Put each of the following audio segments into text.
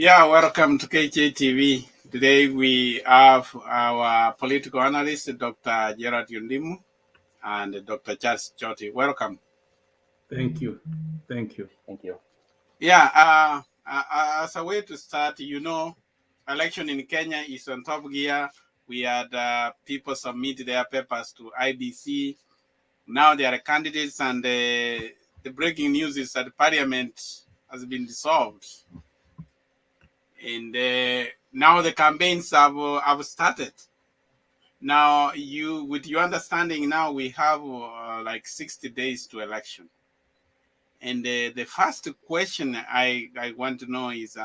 Yeah, welcome to KJTV. Today we have our political analyst, Dr. Gerald Ondimu, and Dr. Charles Choti. Welcome. Thank you. Thank you. Thank you. Yeah, as a way to start, election in Kenya is on top gear. We had people submit their papers to IBC. Now they are candidates, and the breaking news is that the parliament has been dissolved. And now the campaigns have started. Now, with your understanding, now we have like 60 days to election. And the first question I want to know is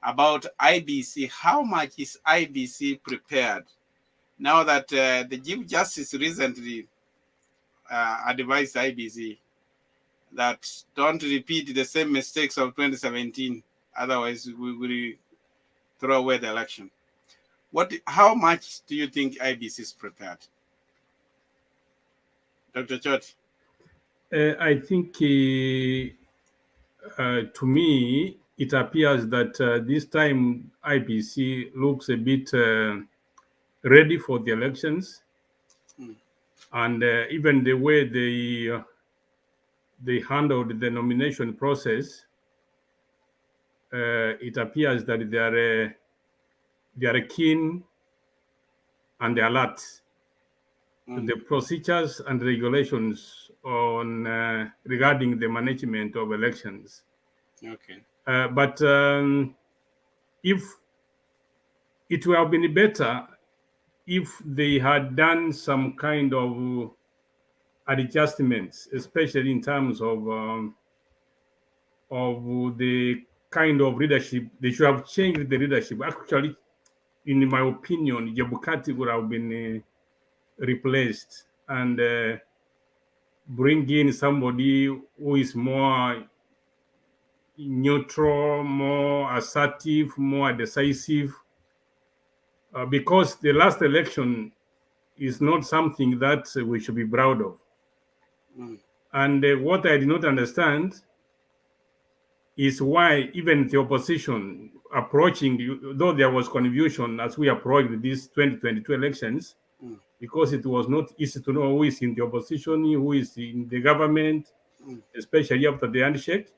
about IBC. How much is IBC prepared? Now that the Chief Justice recently advised IBC that don't repeat the same mistakes of 2017, otherwise we will throw away the election. How much do you think IBC is prepared? Dr. Choti? I think to me, it appears that this time IBC looks a bit ready for the elections. And even the way they handled the nomination process, it appears that they are keen and alert to the procedures and regulations on regarding the management of elections. Okay. But if it would have been better if they had done some kind of adjustments, especially in terms of the kind of leadership. They should have changed the leadership. Actually, in my opinion, Jabukati would have been replaced and bring in somebody who is more neutral, more assertive, more decisive, because the last election is not something that we should be proud of. And what I did not understand is why even the opposition approaching, though there was confusion as we approached these 2022 elections, because it was not easy to know who is in the opposition, who is in the government, especially after the handshake.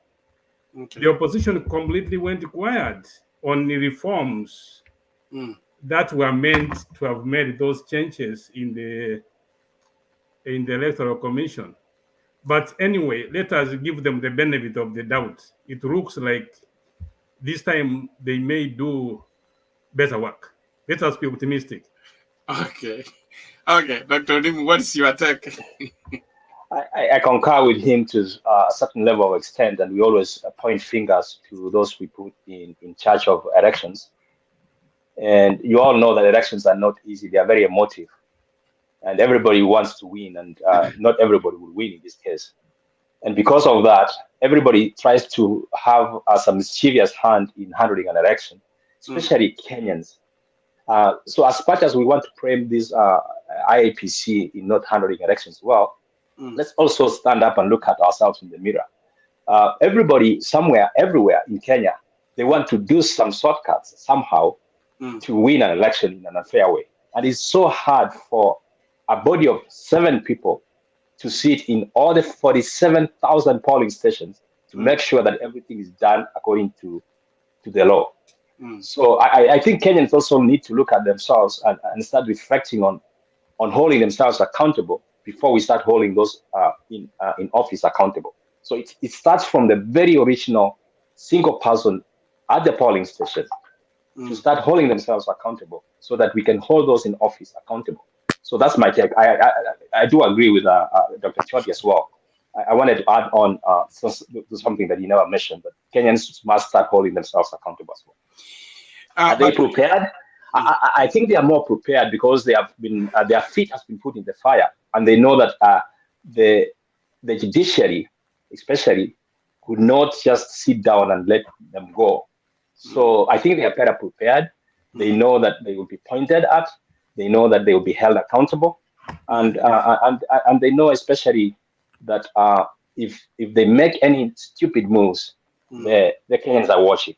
Okay. The opposition completely went quiet on the reforms that were meant to have made those changes in the Electoral Commission. But anyway, let us give them the benefit of the doubt. It looks like this time they may do better work. Let us be optimistic. Okay. Dr. Ondimu, what is your take? I concur with him to a certain level of extent, and we always point fingers to those we put in charge of elections. And you all know that elections are not easy. They are very emotive. And everybody wants to win, and not everybody will win in this case. And because of that, everybody tries to have some mischievous hand in handling an election, especially Kenyans. So as much as we want to frame this IAPC in not handling elections well, let's also stand up and look at ourselves in the mirror. Everybody, somewhere, everywhere in Kenya, they want to do some shortcuts somehow to win an election in an unfair way. And it's so hard for a body of 7 people to sit in all the 47,000 polling stations to make sure that everything is done according to the law. So I think Kenyans also need to look at themselves and start reflecting on holding themselves accountable before we start holding those in office accountable. So it starts from the very original single person at the polling station to start holding themselves accountable so that we can hold those in office accountable. So that's my take. I do agree with Dr. Choti as well. I wanted to add on to something that he never mentioned, but Kenyans must start holding themselves accountable as well. Are they prepared? I think they are more prepared because they have been their feet has been put in the fire, and they know that the judiciary, especially, could not just sit down and let them go. So I think they are better prepared. They know that they will be pointed at. They know that they will be held accountable, and they know especially that if they make any stupid moves, the Kenyans are watching.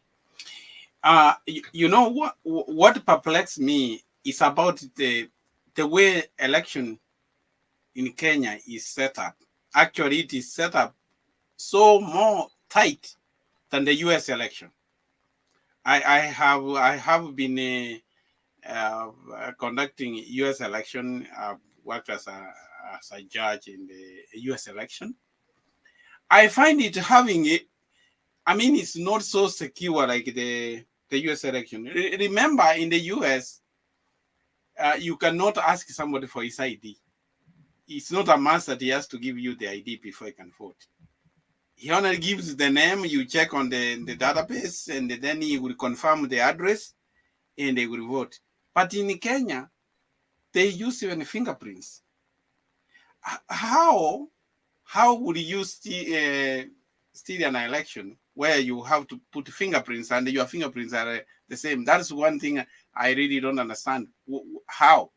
You know what perplexes me is about the way election in Kenya is set up. Actually, it is set up so more tight than the U.S. election. I have been conducting U.S. election. I've worked as a judge in the U.S. election. I find it having it. I mean, it's not so secure like the U.S. election. Remember, in the U.S., you cannot ask somebody for his ID. It's not a must that he has to give you the ID before he can vote. He only gives the name, you check on the database, and then he will confirm the address, and they will vote. But in Kenya, they use even fingerprints. How would you steal an election where you have to put fingerprints and your fingerprints are the same? That's one thing I really don't understand. How?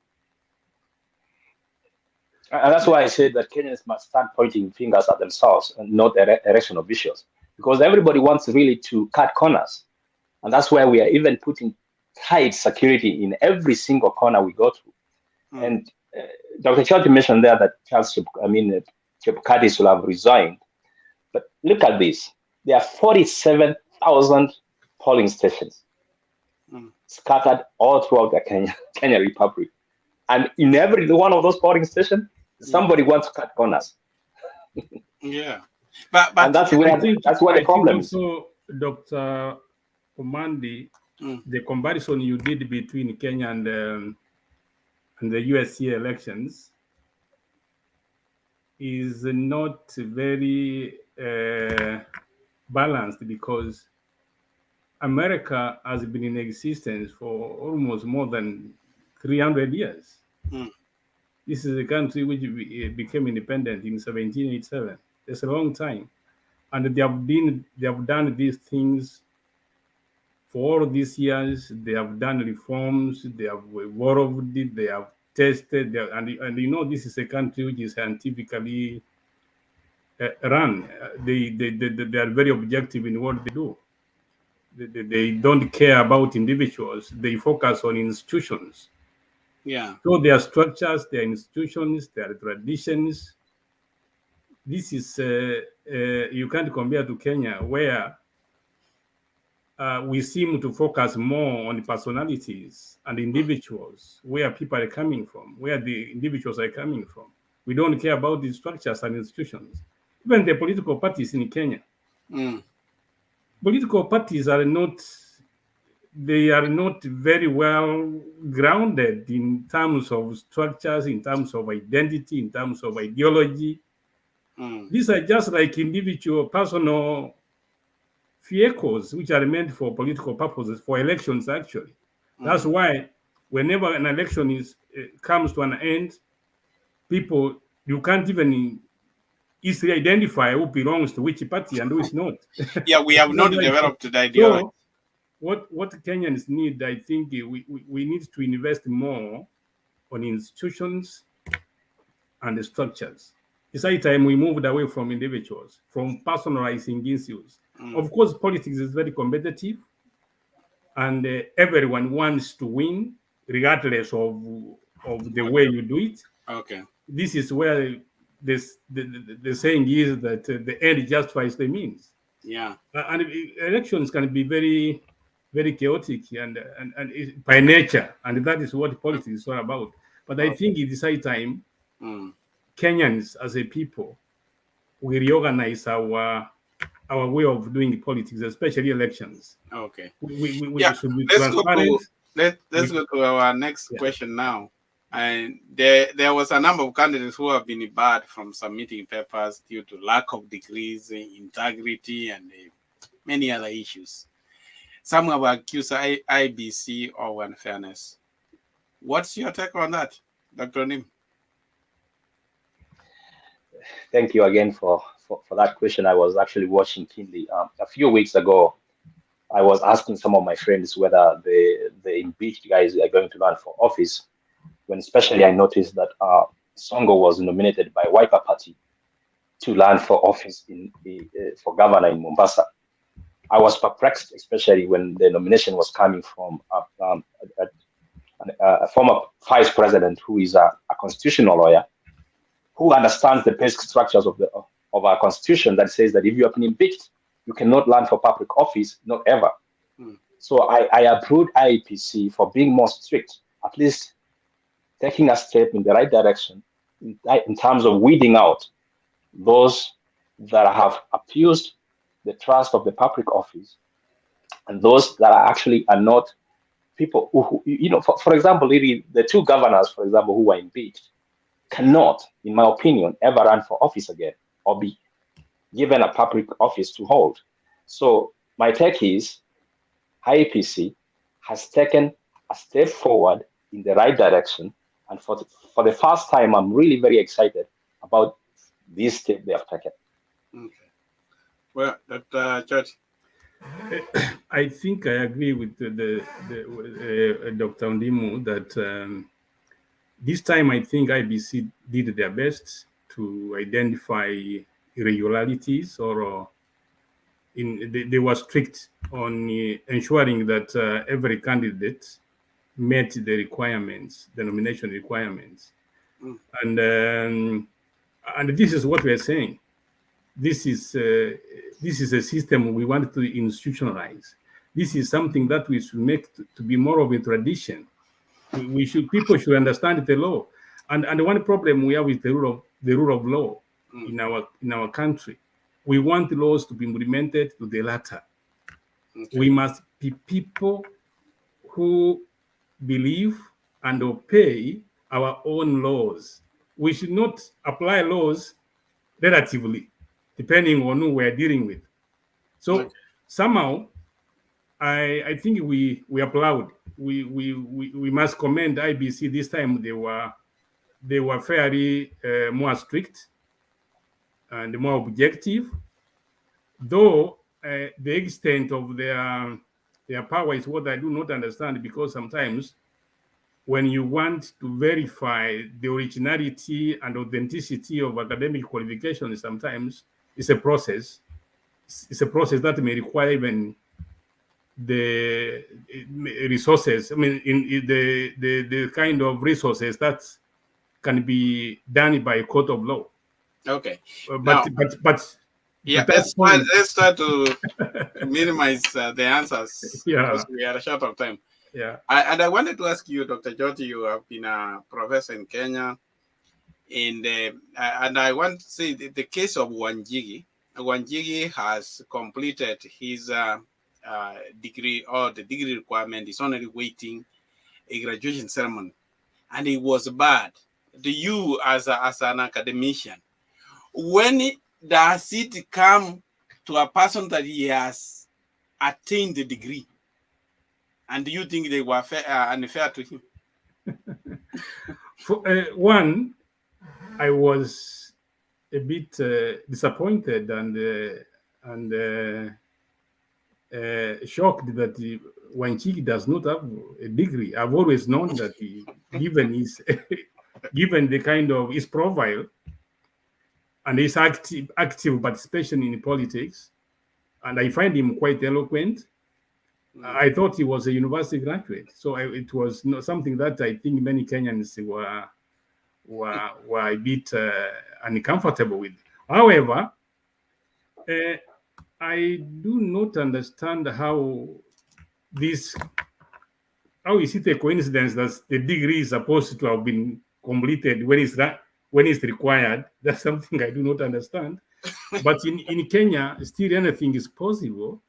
And that's why I said that Kenyans must start pointing fingers at themselves and not election officials, because everybody wants really to cut corners. And that's why we are even putting tight security in every single corner we go to. And Dr. Choti mentioned there that Chebukati will have resigned. But look at this. There are 47,000 polling stations scattered all throughout the Kenya Republic. And in every one of those polling stations, somebody wants to cut corners. Yeah. But and that's where the problem is. Also, Dr. Omandi, the comparison you did between Kenya and the USC elections is not very balanced, because America has been in existence for almost more than 300 years. This is a country which became independent in 1787. It's a long time. And they have done these things for all these years. They have done reforms, they have evolved it, they have tested, and you know, this is a country which is scientifically run. They are very objective in what they do. They don't care about individuals. They focus on institutions. Yeah. So their structures, their institutions, their traditions. This is you can't compare to Kenya, where we seem to focus more on personalities and individuals, where people are coming from, where the individuals are coming from. We don't care about the structures and institutions. Even the political parties in Kenya. Political parties are not very well grounded in terms of structures, in terms of identity, in terms of ideology. These are just like individual, personal vehicles which are meant for political purposes, for elections, actually. That's why whenever an election comes to an end, you can't even easily identify who belongs to which party and who is not. Yeah, we have not developed the ideology. So, what Kenyans need, I think, we need to invest more on institutions and the structures. It's high time we moved away from individuals, from personalizing issues. Of course, politics is very competitive, and everyone wants to win, regardless of the way you do it. Okay. This is where the saying is that the end justifies the means. Yeah. And elections can be very, very chaotic and by nature, and that is what politics is all about. But I think it is high time Kenyans as a people, we reorganize our way of doing politics, especially elections. Okay. We should be let's transparent. Let's go to our next question now. And there was a number of candidates who have been barred from submitting papers due to lack of degrees, integrity, and many other issues. Some have accused IBC of unfairness. What's your take on that, Dr. Nim? Thank you again for that question. I was actually watching keenly. A few weeks ago, I was asking some of my friends whether the impeached guys are going to run for office, when especially I noticed that Songo was nominated by Wiper Party to run for office for governor in Mombasa. I was perplexed, especially when the nomination was coming from a former vice president who is a constitutional lawyer who understands the basic structures of our constitution that says that if you have been impeached, you cannot run for public office, not ever. So I approved IEPC for being more strict, at least taking a step in the right direction in terms of weeding out those that have abused the trust of the public office and those that are not people who for example, really, the two governors, for example, who were impeached cannot, in my opinion, ever run for office again or be given a public office to hold. So my take is IEPC has taken a step forward in the right direction. And for the first time, I'm really very excited about this step they have taken. Okay. Well, Dr. Choti. I think I agree with Dr. Ondimu that this time I think IBC did their best to identify irregularities, or they were strict on ensuring that every candidate met the requirements, the nomination requirements. And this is what we are saying. This is a system we want to institutionalize. This is something that we should make to be more of a tradition. People should understand the law. And one problem we have is the rule of law in our country. We want laws to be implemented to the letter. Okay. We must be people who believe and obey our own laws. We should not apply laws relatively, depending on who we're dealing with. So somehow, I think we applaud. We must commend IBC. This time they were fairly more strict and more objective, though the extent of their power is what I do not understand, because sometimes when you want to verify the originality and authenticity of academic qualifications, sometimes it's a process. It's a process that may require even the resources. I mean, in the kind of resources that can be done by a court of law. Okay. But yeah, let's try to minimize the answers, because we are short of time. Yeah. I wanted to ask you, Dr. Choti, you have been a professor in Kenya, and I want to say the case of Wanjigi. Wanjigi has completed his degree, or the degree requirement is only waiting a graduation ceremony, and it was bad. Do you, as an academician, when does it come to a person that he has attained the degree, and do you think they were unfair to him? For one, I was a bit disappointed and shocked that Wanjigi does not have a degree. I've always known that given the kind of his profile and his active participation in politics, and I find him quite eloquent. I thought he was a university graduate, so it was not something that I think many Kenyans were a bit uncomfortable with. However, I do not understand how is it a coincidence that the degree is supposed to have been completed when it's required? That's something I do not understand. But in Kenya, still anything is possible.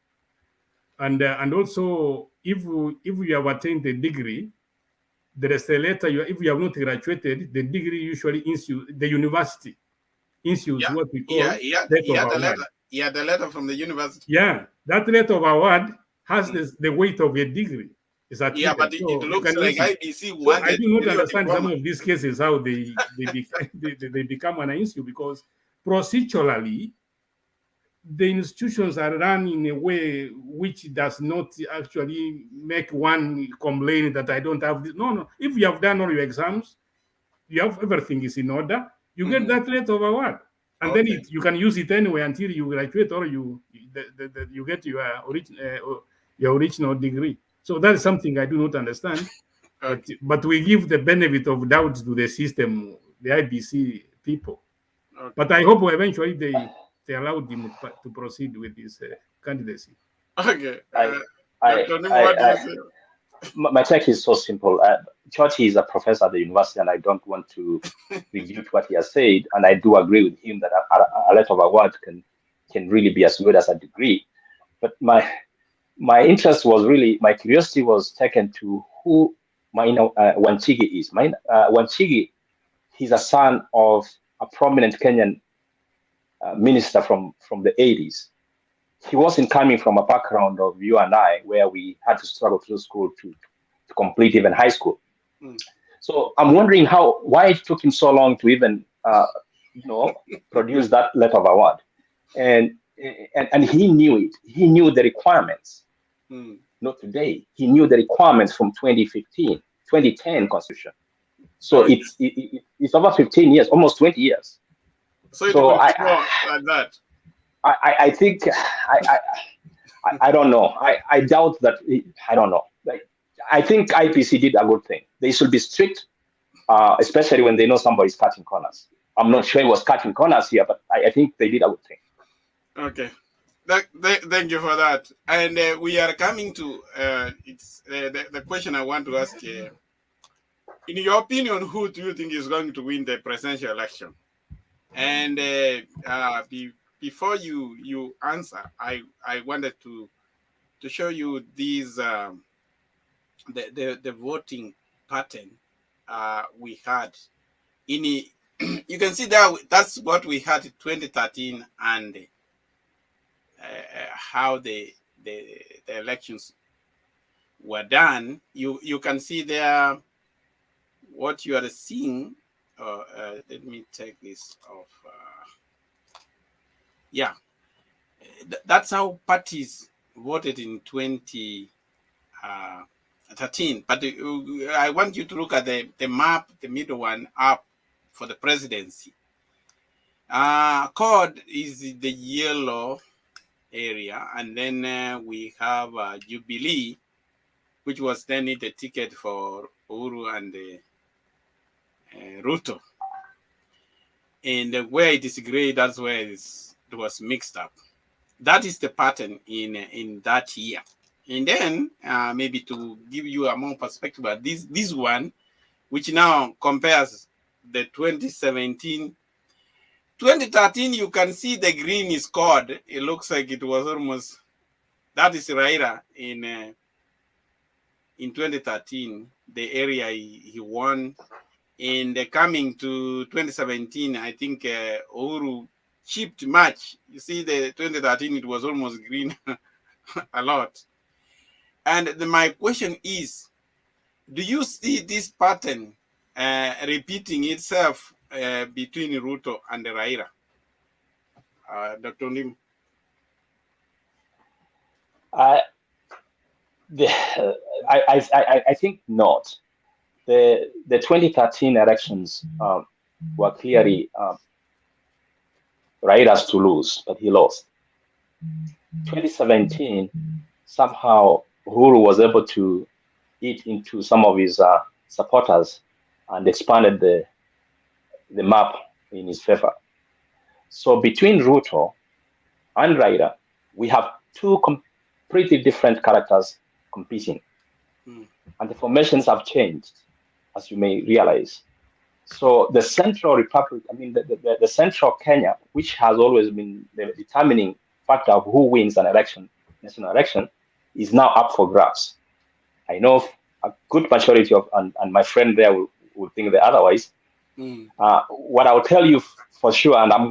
And also, if you have attained the degree, there is a letter. If you have not graduated, the degree usually the university issues what we call the letter from the university. Yeah, that letter of award has the weight of a degree. But it looks like IBC wanted. So I do not understand some of these cases how they become an issue, because procedurally the institutions are run in a way which does not actually make one complain that I don't have this. No. If you have done all your exams, you have everything is in order, you get that letter of award. and then you can use it anyway until you graduate or you get your original degree. So that is something I do not understand. Okay. But we give the benefit of doubt to the system, the IBC people. Okay. But I hope eventually they allowed him to proceed with his candidacy. Okay. I, Dr. Ondimu, what do you say? my take is so simple. Choti is a professor at the university, and I don't want to refute what he has said. And I do agree with him that a letter of award can really be as good as a degree. But my interest was really, my curiosity was taken to who Wanchigi is. Wanchigi, he's a son of a prominent Kenyan minister from the 80s. He wasn't coming from a background of you and I, where we had to struggle through school to complete even high school. So I'm wondering why it took him so long to even produce that letter of award, and he knew it. He knew the requirements. Not today. He knew the requirements from 2015, 2010 Constitution. So it's over 15 years, almost 20 years. So it will like that. I think I don't know. I doubt that. I don't know. I think IPC did a good thing. They should be strict, especially when they know somebody's cutting corners. I'm not sure it was cutting corners here, but I think they did a good thing. Okay. Thank you for that. And we are coming to the question I want to ask. In your opinion, who do you think is going to win the presidential election? And before you answer, I wanted to show you these the voting pattern we had in you can see there that's what we had in 2013 and how the elections were done. You can see there what you are seeing. Let me take this off. Yeah, that's how parties voted in 2013. But I want you to look at the map, the middle one up for the presidency. Code is the yellow area, and then we have Jubilee, which was then the ticket for Uhuru and Ruto. And where it is gray, that's where it was mixed up. That is the pattern in that year. And then maybe to give you a more perspective, this one, which now compares the 2017, 2013, you can see the green is colored. It looks like it was almost, that is Raila in 2013, the area he won. And coming to 2017, I think Uhuru chipped much. You see, the 2013, it was almost green a lot. And my question is, do you see this pattern repeating itself between Ruto and Raila? Dr. Ondimu? I think not. The 2013 elections were clearly Raila's to lose, but he lost. 2017, somehow Uhuru was able to eat into some of his supporters and expanded the map in his favor. So between Ruto and Raila, we have two completely different characters competing. And the formations have changed, as you may realize. So the Central Republic, I mean, the Central Kenya, which has always been the determining factor of who wins an election, national election, is now up for grabs. I know a good majority of, and my friend there will think the otherwise. What I'll tell you for sure, and I'm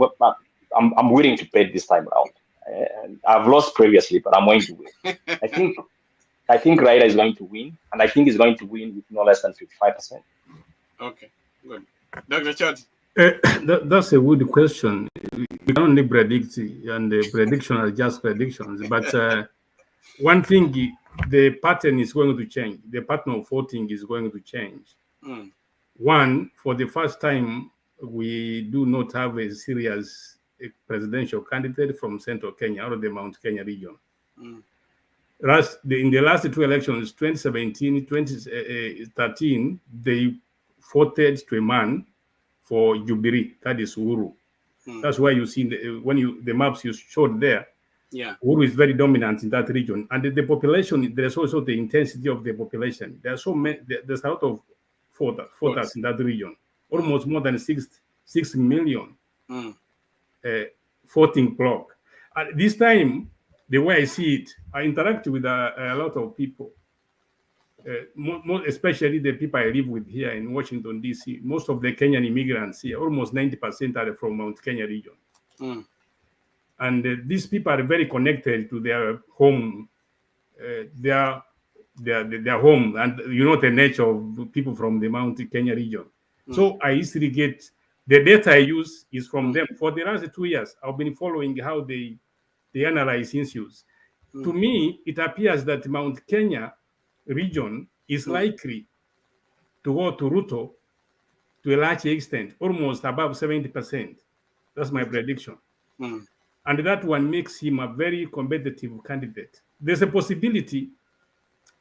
willing to bet this time around. And I've lost previously, but I'm going to win. I think Raila is going to win, and I think he's going to win with no less than 55%. Okay, good. Dr. Choti? That's a good question. We can only predict, and the predictions are just predictions. But one thing, the pattern is going to change. The pattern of voting is going to change. One, for the first time, we do not have a serious a presidential candidate from Central Kenya, out of the Mount Kenya region. Mm. In the last two elections, 2017, 2013, they voted to a man for Jubilee, that is Uhuru. That's why you see the maps you showed there. Yeah. Uhuru is very dominant in that region, and the population. There's also the intensity of the population. There's a lot of voters in that region, almost more than 6 million voting block. At this time, the way I see it, I interact with a lot of people, especially the people I live with here in Washington, D.C. Most of the Kenyan immigrants here, almost 90% are from Mount Kenya region. And these people are very connected to their home, their home, and you know the nature of people from the Mount Kenya region. So I easily get the data I use is from them. For the last 2 years, I've been following how they analyze issues. To me, it appears that Mount Kenya region is likely to go to Ruto to a large extent, almost above 70%. That's my prediction. And that one makes him a very competitive candidate. There's a possibility,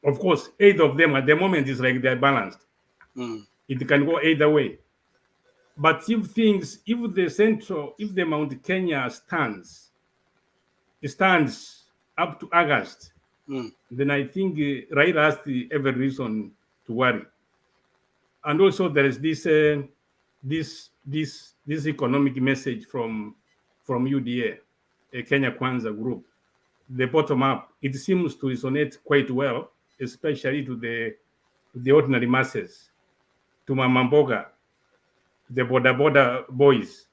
of course, either of them at the moment is like they're balanced. It can go either way. But if the Mount Kenya stands up to August, then I think Raila has every reason to worry. And also there is this economic message from UDA, a Kenya Kwanza group. The bottom up, it seems to resonate quite well, especially to the ordinary masses, to Mama Mboga, the border boys.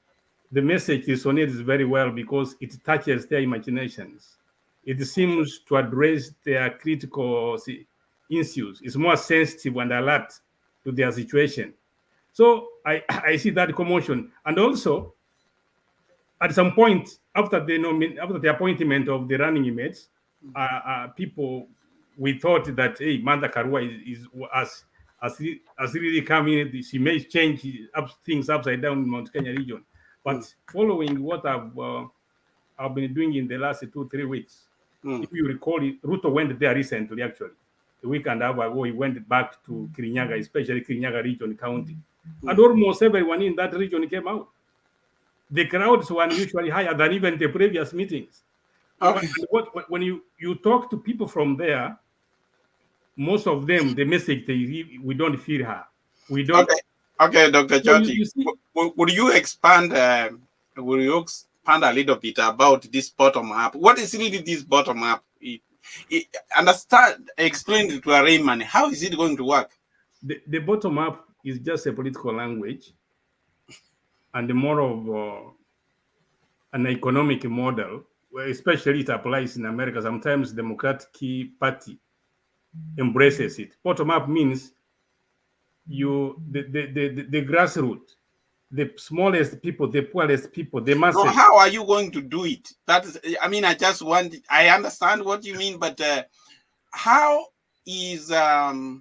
The message resonates very well because it touches their imaginations. It seems to address their critical issues. It's more sensitive and alert to their situation. So I see that commotion. And also, at some point after the appointment of the running mates, people, we thought that Martha Karua has really come in. She may change things upside down in Mount Kenya region. But following what I've been doing in the last 2-3 weeks, if you recall, Ruto went there recently. Actually, a week and a half ago, he went back to Kirinyaga, especially Kirinyaga region county, and almost everyone in that region came out. The crowds were unusually higher than even the previous meetings. Okay. When you talk to people from there, most of them, the message we don't fear her. We don't. Okay, Dr. Choti, would you expand a little bit about this bottom up? What is really this bottom up? Explain it to a layman. How is it going to work? The bottom up is just a political language and more of an economic model, where especially it applies in America. Sometimes the Democratic Party embraces it. Bottom up means the grassroots, the smallest people, the poorest people, the masses. So how are you going to do it? That is, I understand what you mean, but how is Kenya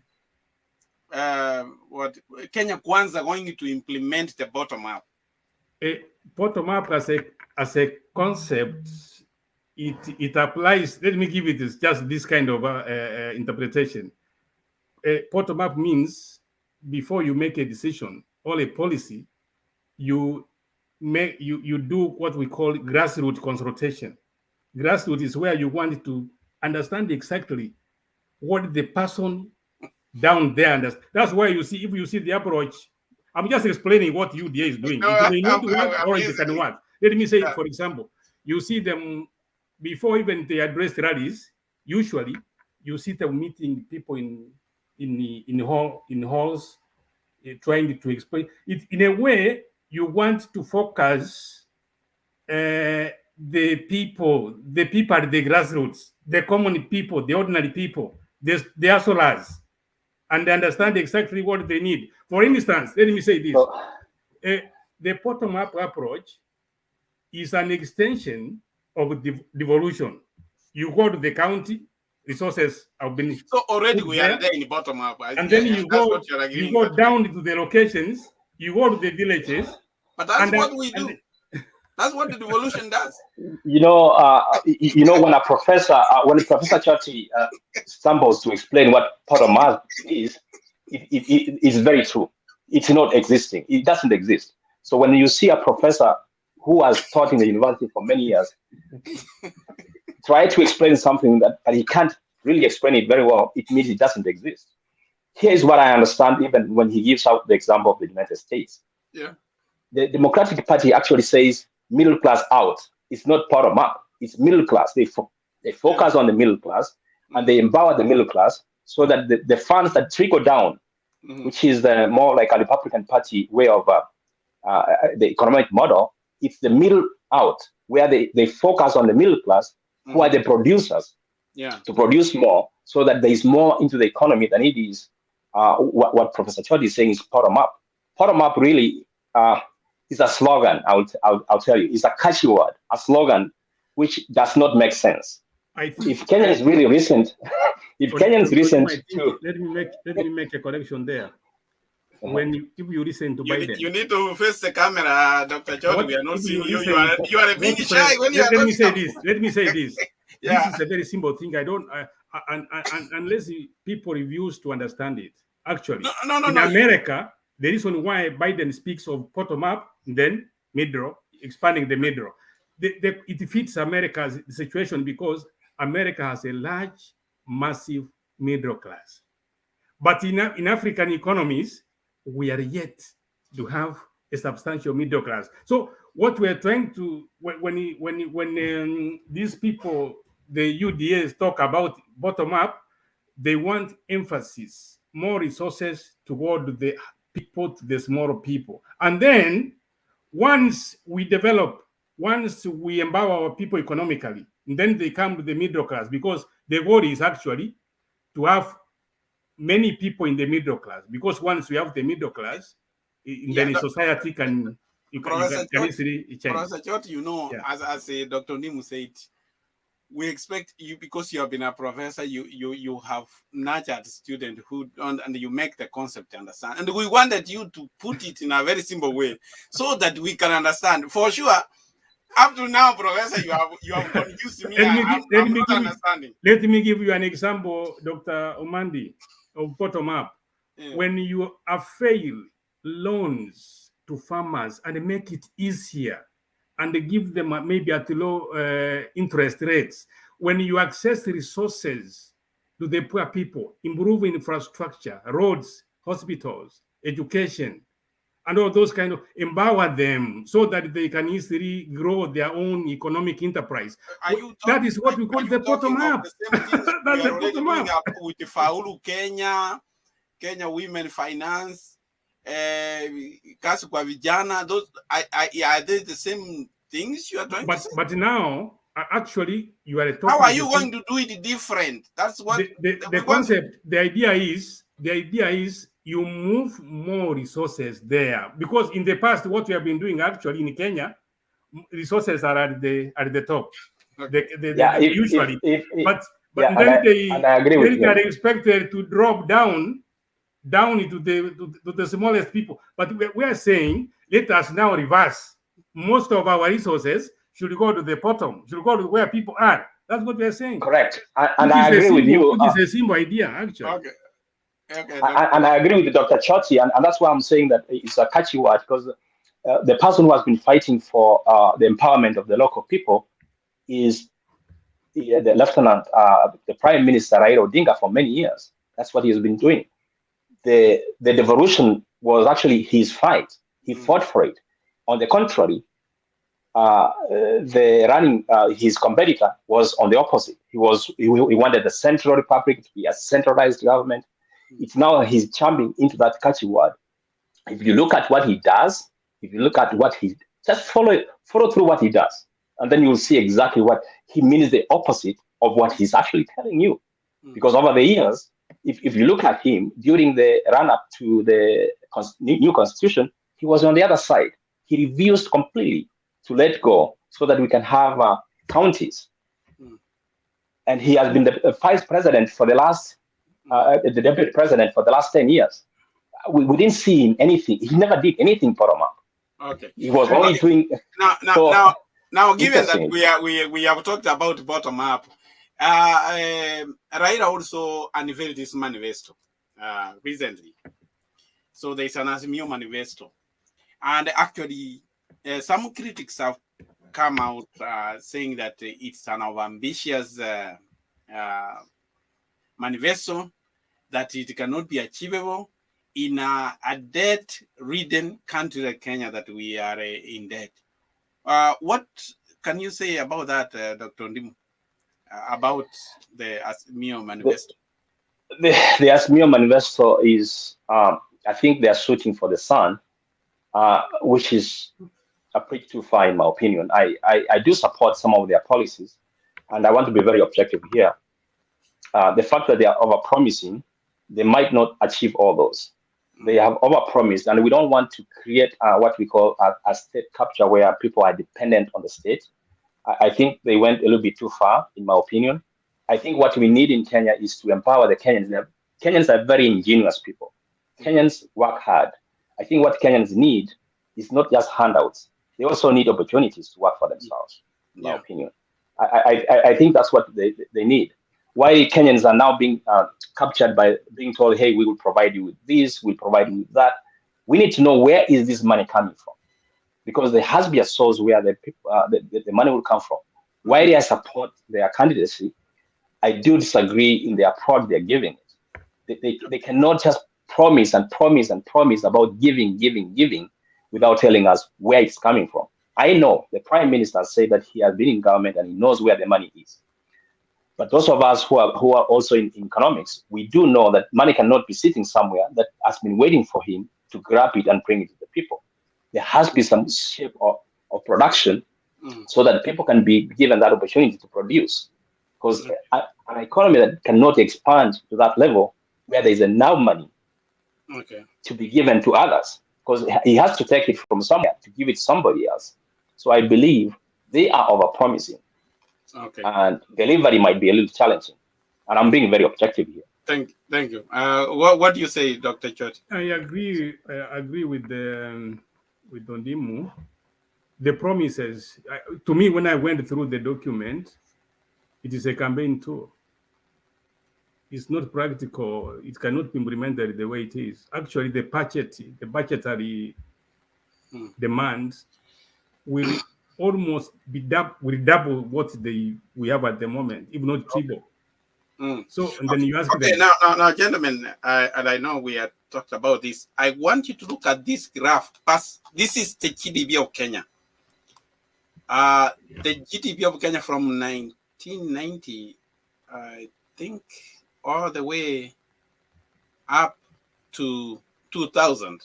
Kwanza going to implement the bottom up? Bottom up as a concept, it applies. Let me give it just this kind of interpretation. Bottom up means before you make a decision or a policy, you do what we call grassroots consultation. Grassroots is where you want to understand exactly what the person down there understands. That's why if you see the approach. I'm just explaining what UDA is doing. It may not work or it can work. Let me say, for example, you see them before even they address rallies. Usually, you see them meeting people in halls, trying to explain it in a way. You want to focus the people at the grassroots, the common people, the ordinary people, the hustlers, and understand exactly what they need. For instance, let me say this. The bottom-up approach is an extension of devolution. You go to the county, resources have been... So already we are there in bottom-up. And then you go down to the locations, you go to the villages. But that's what we do. That's what the devolution does. You know, when Professor Choti stumbles to explain what bottom up is, it's very true. It's not existing. It doesn't exist. So when you see a professor who has taught in the university for many years try to explain something that he can't really explain it very well, it means it doesn't exist. Here is what I understand, even when he gives out the example of the United States. Yeah. The Democratic Party actually says middle class out. It's not bottom up. It's middle class. They focus on the middle class and they empower the middle class so that the funds that trickle down, which is the more like a Republican Party way of the economic model, it's the middle out where they focus on the middle class, who are the producers, to produce more so that there is more into the economy than it is what Professor Choti is saying is bottom up. Bottom up really is a slogan. I'll tell you, it's a catchy word, a slogan which does not make sense. I think if Kenya is really recent, if Kenya is recent too. Let me make a correction there. If you listen to Biden, you need to face the camera, Dr. Choti. We are not seeing you. You are being shy when you are. Let me say this. Yeah. This is a very simple thing. I don't, unless people refuse to understand it. Actually, in America, the reason why Biden speaks of bottom up, then middle, expanding the middle, it fits America's situation because America has a large, massive middle class. But in African economies, we are yet to have a substantial middle class. So what we're trying to, when these people, the UDAs talk about bottom up, they want emphasis, more resources toward the people, to the smaller people. And then once we empower our people economically, then they come to the middle class, because the goal is actually to have many people in the middle class, because once we have the middle class, then society can easily change. Professor Choti, as Dr. Ondimu said, we expect you, because you have been a professor, you have nurtured students who don't, and you make the concept understand. And we wanted you to put it in a very simple way so that we can understand. For sure, up to now, Professor, you have confused me. I'm not understanding. Let me give you an example, Dr. Omandi, of bottom up. Yeah. When you avail loans to farmers and make it easier and give them maybe at low interest rates, when you access resources to the poor people, improve infrastructure, roads, hospitals, education, and all those kind of, empower them so that they can easily grow their own economic enterprise. That is what we call the bottom up. That's the bottom up. With the Faulu Kenya Women Finance, Kasu kwa Vijana, those are they the same things you are trying to say? But now, actually, you are talking. How are you going to do it different? That's what the concept. The idea is you move more resources there, because in the past, what we have been doing actually in Kenya, resources are at the top. Usually, but then they are expected to drop down into the smallest people. But we are saying, let us now reverse. Most of our resources should go to the bottom, should go to where people are. That's what we are saying. Correct. And I agree with you. It is a simple idea, actually. Okay. And I agree with Dr. Choti, and that's why I'm saying that it's a catchy word, because the person who has been fighting for the empowerment of the local people is the Lieutenant, the Prime Minister Raila Odinga, for many years. That's what he has been doing. The devolution was actually his fight. He fought for it. On the contrary, his competitor was on the opposite. He wanted the Central Republic to be a centralized government. It's now he's jumping into that catchy word. If you look at what he does, just follow through what he does, and then you'll see exactly what he means, the opposite of what he's actually telling you. Because over the years, if you look at him during the run-up to the new constitution, he was on the other side. He refused completely to let go so that we can have counties. And he has been the vice president for the last, the deputy president for the last 10 years. We didn't see him anything. He never did anything bottom up. Okay. He was only doing now, given that we have talked about bottom up, Raila also unveiled this manifesto recently. So there's an Azimio manifesto, and actually, some critics have come out saying that it's an ambitious manifesto, that it cannot be achievable in a debt-ridden country like Kenya, that we are in debt. What can you say about that, Dr. Ondimu, about the Azimio manifesto? The Azimio manifesto is, I think they are shooting for the sun, which is a bridge too far, in my opinion. I do support some of their policies, and I want to be very objective here. The fact that they are over-promising, they might not achieve all those. They have over-promised, and we don't want to create what we call a state capture where people are dependent on the state. I think they went a little bit too far, in my opinion. I think what we need in Kenya is to empower the Kenyans. Kenyans are very ingenious people. Kenyans work hard. I think what Kenyans need is not just handouts. They also need opportunities to work for themselves, in my opinion. I think that's what they need. Why Kenyans are now being captured by being told, hey, we will provide you with this, we'll provide you with that. We need to know, where is this money coming from? Because there has to be a source where the money will come from. While I support their candidacy, I do disagree in the approach they're giving it. They cannot just promise and promise and promise about giving without telling us where it's coming from. I know the Prime Minister said that he has been in government and he knows where the money is. But those of us who are also in economics, we do know that money cannot be sitting somewhere that has been waiting for him to grab it and bring it to the people. There has to be some shape of production so that people can be given that opportunity to produce. Because an economy that cannot expand to that level, where there is enough money to be given to others, because he has to take it from somewhere to give it to somebody else. So I believe they are over-promising. And delivery might be a little challenging. And I'm being very objective here. Thank you. What do you say, Dr. Choti? I agree with Ondimu. The promises, to me, when I went through the document, it is a campaign tool. It's not practical. It cannot be implemented the way it is. Actually, the budgetary demands will almost be double what we have at the moment, if not triple. So, and then you ask them. Now, gentlemen, and I know we have talked about this. I want you to look at this graph. This is the GDP of Kenya. The GDP of Kenya from 1990, I think, all the way up to 2000.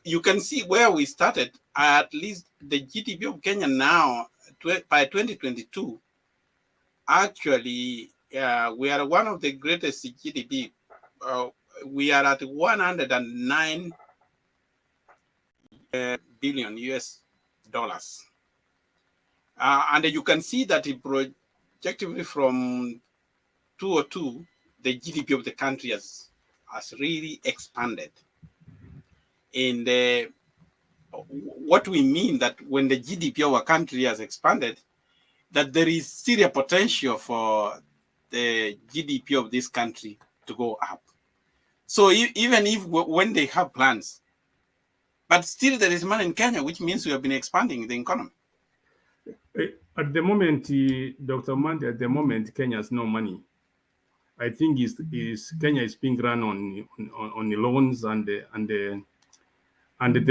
You can see where we started. At least the GDP of Kenya now, by 2022, actually, we are one of the greatest GDP. We are at 109 billion US dollars. And you can see that projectively from 2002, the GDP of the country has really expanded. And what we mean that when the GDP of a country has expanded, that there is still a potential for the GDP of this country to go up. So even if when they have plans, but still there is money in Kenya, which means we have been expanding the economy. At the moment, Dr. Mandi, at the moment, Kenya has no money. I think Kenya is being run on the loans and the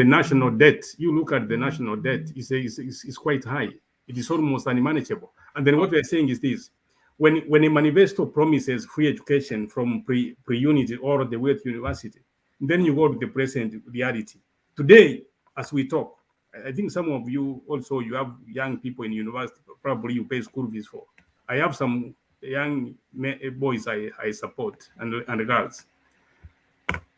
national debt. You look at the national debt, is quite high. It is almost unmanageable. And then what we're saying is this: when a manifesto promises free education from pre-unit or the way to university, then you go to the present reality. Today, as we talk, I think some of you also, you have young people in university, probably you pay school fees for. I have some young boys I support and girls.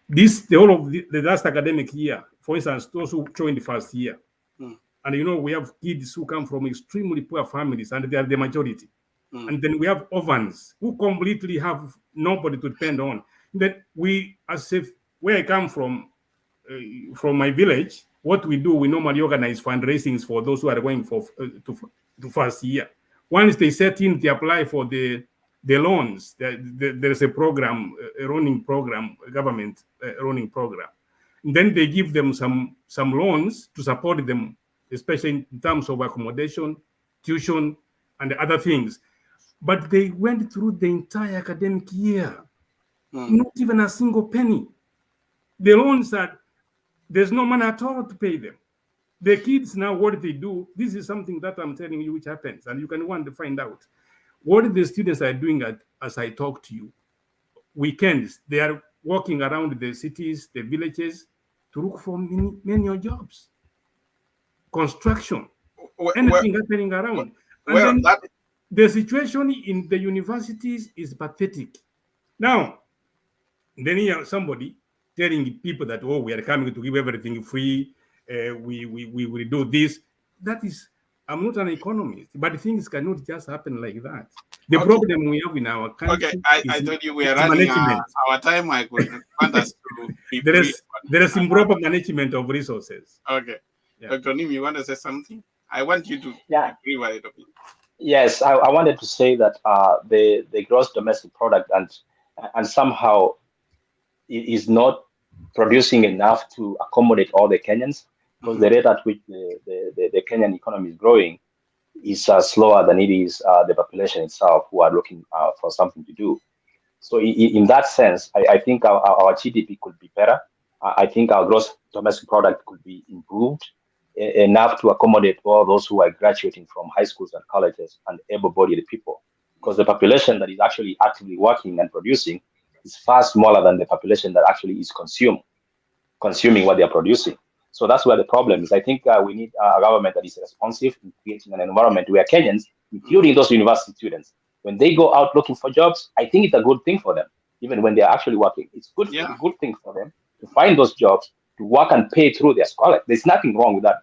The whole of the last academic year, for instance, those who joined the first year, and we have kids who come from extremely poor families, and they are the majority. And then we have orphans who completely have nobody to depend on. Then we, as if where I come from my village, what we do, we normally organize fundraisings for those who are going for to first year. Once they set in, they apply for the loans. There's a program, a running program, a government running program. And then they give them some loans to support them, especially in terms of accommodation, tuition, and other things. But they went through the entire academic year, not even a single penny. The loans that there's no money at all to pay them. The kids now, what they do, this is something that I'm telling you which happens, and you can want to find out. What the students are doing as I talk to you, weekends, they are walking around the cities, the villages, to look for many jobs. Construction, anything happening around. And then the situation in the universities is pathetic. Now, then here somebody telling people that, oh, we are coming to give everything free, we will do this. That is, I'm not an economist, but things cannot just happen like that. The problem we have in our country. Okay, I told you we are running our time. I could want us to be there is improper management of resources. Okay. Yeah. Dr. Ondimu, you want to say something? I want you to agree with it. Yes, I wanted to say that the gross domestic product and somehow is not producing enough to accommodate all the Kenyans, because the rate at which the Kenyan economy is growing is slower than it is the population itself who are looking for something to do. So in that sense, I think our GDP could be better. I think our gross domestic product could be improved enough to accommodate all those who are graduating from high schools and colleges and able-bodied people, because the population that is actually actively working and producing is far smaller than the population that actually is consuming what they are producing. So that's where the problem is. I think we need a government that is responsive in creating an environment where Kenyans, including those university students, when they go out looking for jobs, I think it's a good thing for them. Even when they're actually working, it's a good thing for them to find those jobs, to work and pay through their scholarship. There's nothing wrong with that.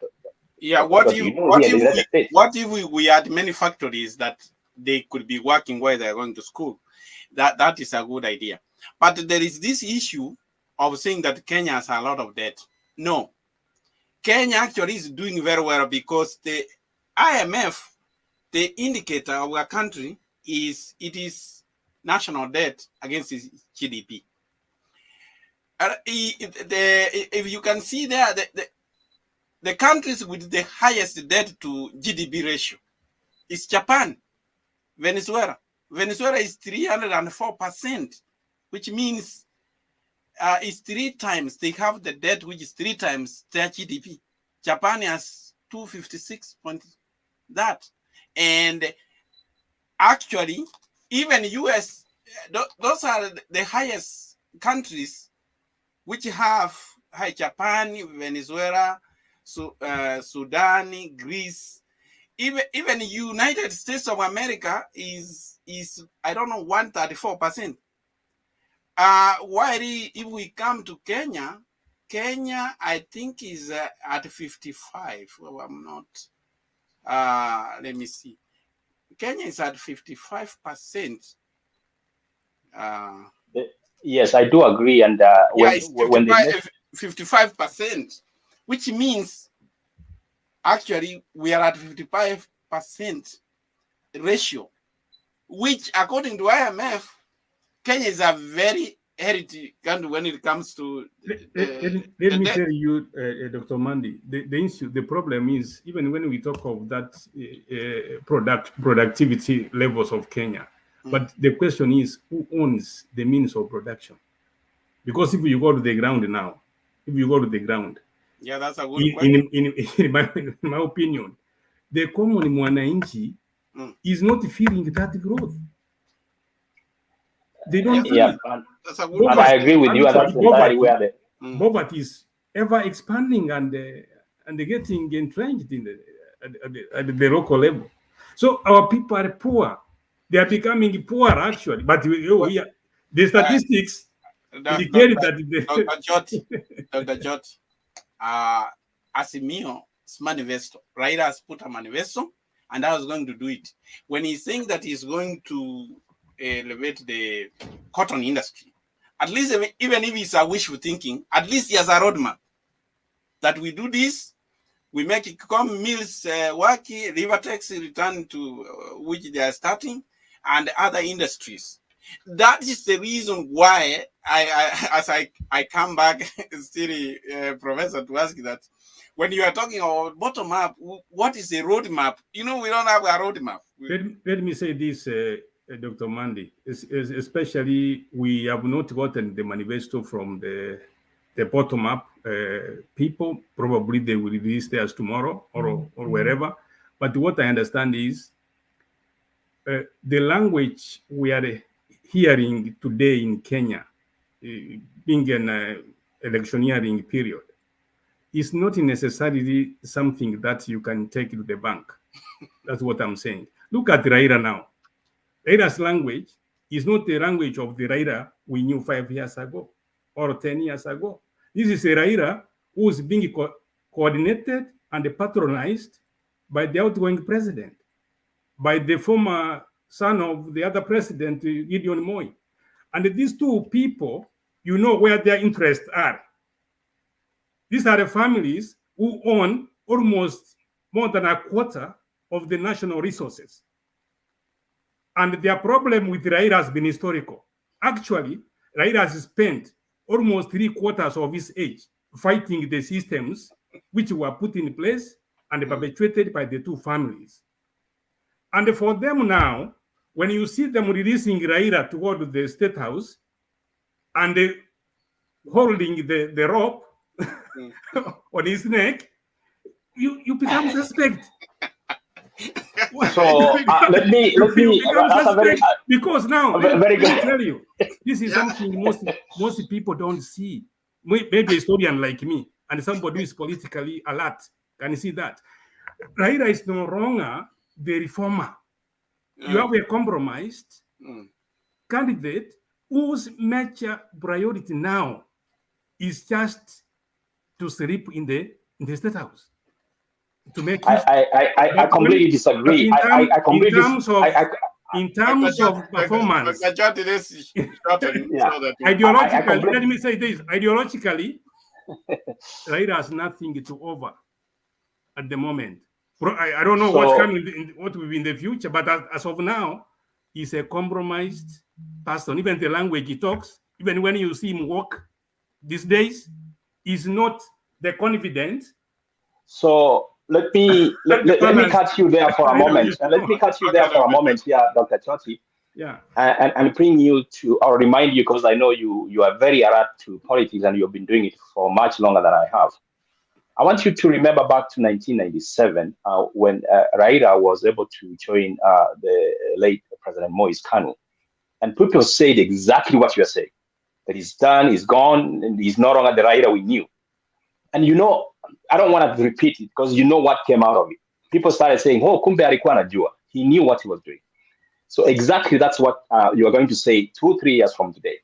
Yeah, what if we had many factories that they could be working while they're going to school? That is a good idea. But there is this issue of saying that Kenya has a lot of debt. No. Kenya actually is doing very well, because the IMF, the indicator of our country is national debt against its GDP. If you can see there, the countries with the highest debt to GDP ratio is Japan, Venezuela. Venezuela is 304%, which means it's 3 times. They have the debt which is 3 times their GDP. Japan has 256 point that. And actually, even US, those are the highest countries which have Japan, Venezuela, Sudan, Greece. Even United States of America is I don't know, 134%. While if we come to Kenya, I think is at 55. Well, I'm not. Let me see. Kenya is at 55%. Yes, I do agree. And when they 55%, which means actually we are at 55% ratio, which according to IMF, Kenya is a very healthy country when it comes to. Let me tell you, Dr. Mandi, the problem is, even when we talk of that productivity levels of Kenya, but the question is, who owns the means of production? Because if you go to the ground now, yeah, that's a good question. In my opinion, the common mwananchi is not feeling that growth. They don't feel it. That's a good I agree with you. That's entirely where the poverty is ever expanding and getting entrenched in at the local level. So our people are poor. They are becoming poor actually. But the statistics indicate that Dr. Choti, Azimio's manifesto, Raila has put a manifesto, and I was going to do it. When he's saying that he's going to elevate the cotton industry, at least even if it's a wishful thinking, at least he has a roadmap. that we do this, we make Kikom Mills working, Rivertex return to which they are starting, and other industries. That is the reason why as I come back, still, Professor, to ask that when you are talking about bottom up, what is the roadmap? We don't have a roadmap. Let me say this, Dr. Mandi, especially we have not gotten the manifesto from the bottom up people. Probably they will release theirs tomorrow or wherever. But what I understand is the language we are hearing today in Kenya, being an electioneering period, is not necessarily something that you can take to the bank. That's what I'm saying. Look at Raila now. Raila's language is not the language of the Raila we knew 5 years ago or 10 years ago. This is a Raila who is being coordinated and patronized by the outgoing president, by the former son of the other president, Gideon Moi. And these two people, you know where their interests are. These are the families who own almost more than a quarter of the national resources. And their problem with Raila has been historical. Actually, Raila has spent almost 3/4 of his age fighting the systems which were put in place and perpetuated by the two families. And for them now, when you see them releasing Raila toward the State House and holding the rope on his neck, you become suspect. So let me. That's a very because now very good. Let me tell you, this is something most people don't see. Maybe a historian like me and somebody who is politically alert can see that Raila is no longer the reformer. You have a compromised candidate whose major priority now is just to sleep in the State House. To make I completely disagree. In terms of performance, ideologically, let me say this: ideologically, Raila has nothing to offer at the moment. I don't know what's coming, what will be in the future, but as of now, he's a compromised person. Even the language he talks, even when you see him walk these days, is not the confidence. So let me cut you there for a moment. Let me cut you there for a moment here, Dr. Choti. Yeah. And bring you to, or remind you, because I know you are very alert to politics and you've been doing it for much longer than I have. I want you to remember back to 1997 when Raila was able to join the late President Moi's Kanu. And people said exactly what you're saying, that he's done, he's gone, and he's no longer the Raila we knew. And I don't want to repeat it because you know what came out of it. People started saying, oh, kumbe alikuwa anajua. He knew what he was doing. So exactly that's what you are going to say 2-3 years from today.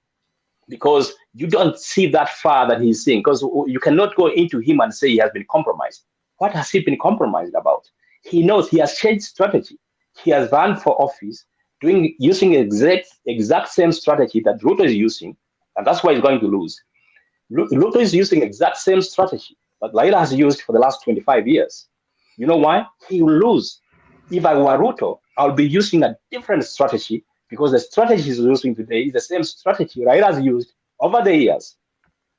Because you don't see that far that he's seeing. Because you cannot go into him and say he has been compromised. What has he been compromised about? He knows he has changed strategy. He has run for office using exact same strategy that Ruto is using. And that's why he's going to lose. Ruto is using exact same strategy that Raila has used for the last 25 years. You know why? He will lose. If I were Ruto, I'll be using a different strategy because the strategy he's using today is the same strategy Raila has used over the years,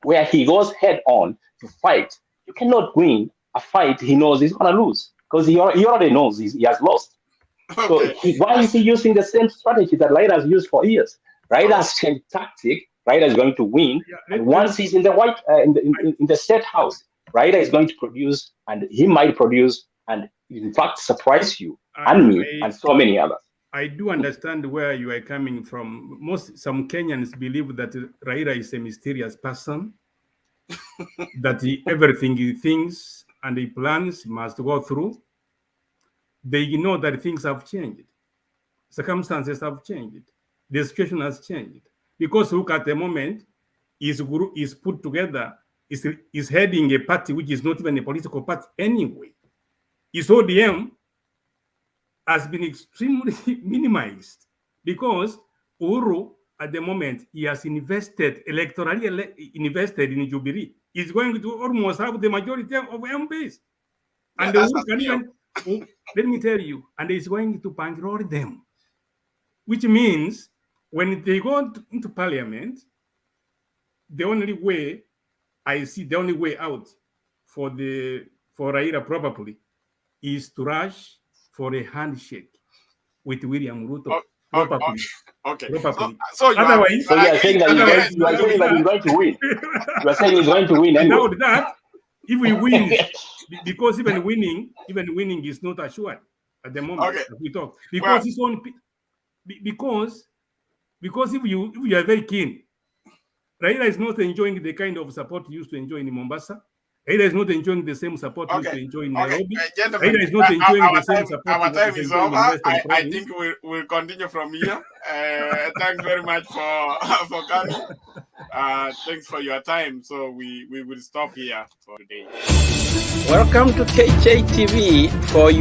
where he goes head on to fight. You cannot win a fight he knows he's going to lose because he already knows he has lost. So why is he using the same strategy that Raila has used for years? Raila has changed tactic. Raila is going to win, and once he's in the in the State House, Raila is going to produce, and he might produce, and in fact surprise you and me and so many others. I do understand where you are coming from. Some Kenyans believe that Raila is a mysterious person, that everything he thinks and he plans must go through. They ignore that things have changed, circumstances have changed, the situation has changed. Because look at the moment, his group is put together, is heading a party which is not even a political party anyway. His ODM has been extremely minimized because Uhuru at the moment, he has invested, electorally invested in Jubilee. He's going to almost have the majority of MPs. And let me tell you, and he's going to bankroll them, which means when they go into parliament, the only way out for Raila probably is to rush for a handshake with William Ruto. Probably. Okay. So otherwise, you are saying that he's going to win. You are saying he's going to win anyway. Without that, if we win, because even winning is not assured at the moment. Okay. We talk because it's on. Because if you are very keen, Raila is not enjoying the kind of support he used to enjoy in Mombasa. Raila is not enjoying the same support he used to enjoy in Nairobi. Raila is not enjoying the same support. Our time is over. I think we'll continue from here. Thanks very much for coming. Thanks for your time. So we will stop here for today. Welcome to KJ TV for you.